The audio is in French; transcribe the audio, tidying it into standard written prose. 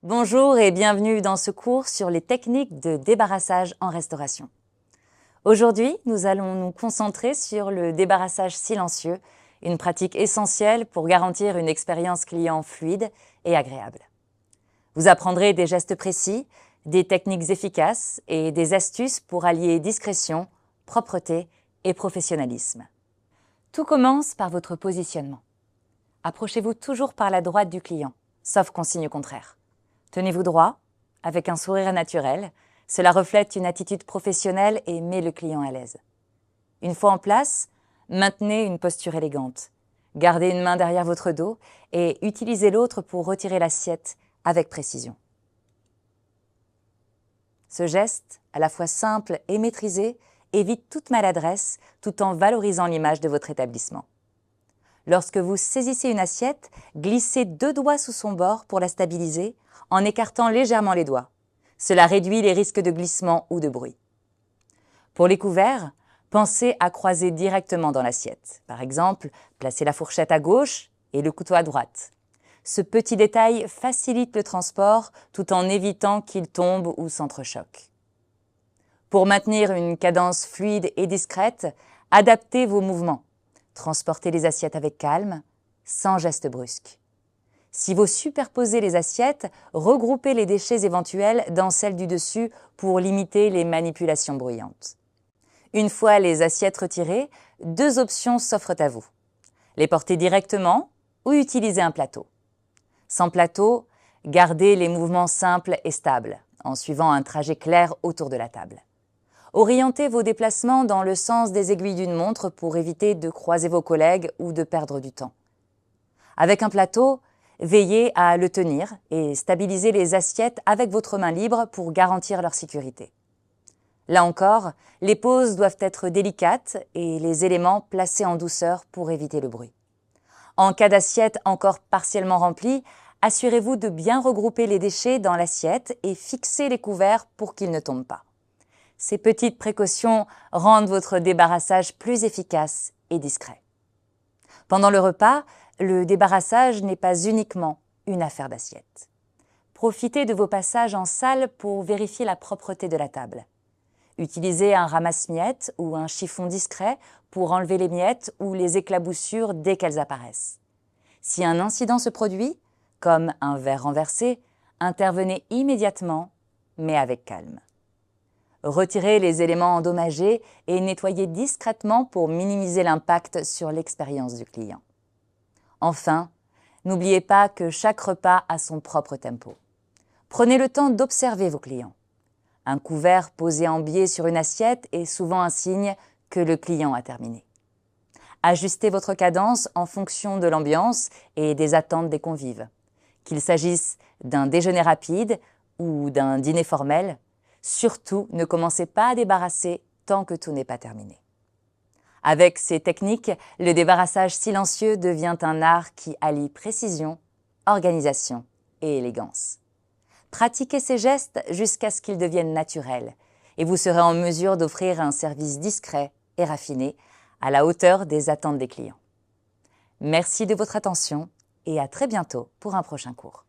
Bonjour et bienvenue dans ce cours sur les techniques de débarrassage en restauration. Aujourd'hui, nous allons nous concentrer sur le débarrassage silencieux, une pratique essentielle pour garantir une expérience client fluide et agréable. Vous apprendrez des gestes précis, des techniques efficaces et des astuces pour allier discrétion, propreté et professionnalisme. Tout commence par votre positionnement. Approchez-vous toujours par la droite du client, sauf consigne contraire. Tenez-vous droit, avec un sourire naturel. Cela reflète une attitude professionnelle et met le client à l'aise. Une fois en place, maintenez une posture élégante. Gardez une main derrière votre dos et utilisez l'autre pour retirer l'assiette avec précision. Ce geste, à la fois simple et maîtrisé, évite toute maladresse tout en valorisant l'image de votre établissement. Lorsque vous saisissez une assiette, glissez 2 doigts sous son bord pour la stabiliser en écartant légèrement les doigts. Cela réduit les risques de glissement ou de bruit. Pour les couverts, pensez à croiser directement dans l'assiette. Par exemple, placez la fourchette à gauche et le couteau à droite. Ce petit détail facilite le transport tout en évitant qu'il tombe ou s'entrechoque. Pour maintenir une cadence fluide et discrète, adaptez vos mouvements. Transportez les assiettes avec calme, sans geste brusque. Si vous superposez les assiettes, regroupez les déchets éventuels dans celles du dessus pour limiter les manipulations bruyantes. Une fois les assiettes retirées, 2 options s'offrent à vous. Les porter directement ou utiliser un plateau. Sans plateau, gardez les mouvements simples et stables, en suivant un trajet clair autour de la table. Orientez vos déplacements dans le sens des aiguilles d'une montre pour éviter de croiser vos collègues ou de perdre du temps. Avec un plateau, veillez à le tenir et stabilisez les assiettes avec votre main libre pour garantir leur sécurité. Là encore, les poses doivent être délicates et les éléments placés en douceur pour éviter le bruit. En cas d'assiette encore partiellement remplie, assurez-vous de bien regrouper les déchets dans l'assiette et fixer les couverts pour qu'ils ne tombent pas. Ces petites précautions rendent votre débarrassage plus efficace et discret. Pendant le repas, le débarrassage n'est pas uniquement une affaire d'assiette. Profitez de vos passages en salle pour vérifier la propreté de la table. Utilisez un ramasse-miettes ou un chiffon discret pour enlever les miettes ou les éclaboussures dès qu'elles apparaissent. Si un incident se produit, comme un verre renversé, intervenez immédiatement, mais avec calme. Retirez les éléments endommagés et nettoyez discrètement pour minimiser l'impact sur l'expérience du client. Enfin, n'oubliez pas que chaque repas a son propre tempo. Prenez le temps d'observer vos clients. Un couvert posé en biais sur une assiette est souvent un signe que le client a terminé. Ajustez votre cadence en fonction de l'ambiance et des attentes des convives. Qu'il s'agisse d'un déjeuner rapide ou d'un dîner formel, surtout ne commencez pas à débarrasser tant que tout n'est pas terminé. Avec ces techniques, le débarrassage silencieux devient un art qui allie précision, organisation et élégance. Pratiquez ces gestes jusqu'à ce qu'ils deviennent naturels et vous serez en mesure d'offrir un service discret et raffiné à la hauteur des attentes des clients. Merci de votre attention et à très bientôt pour un prochain cours.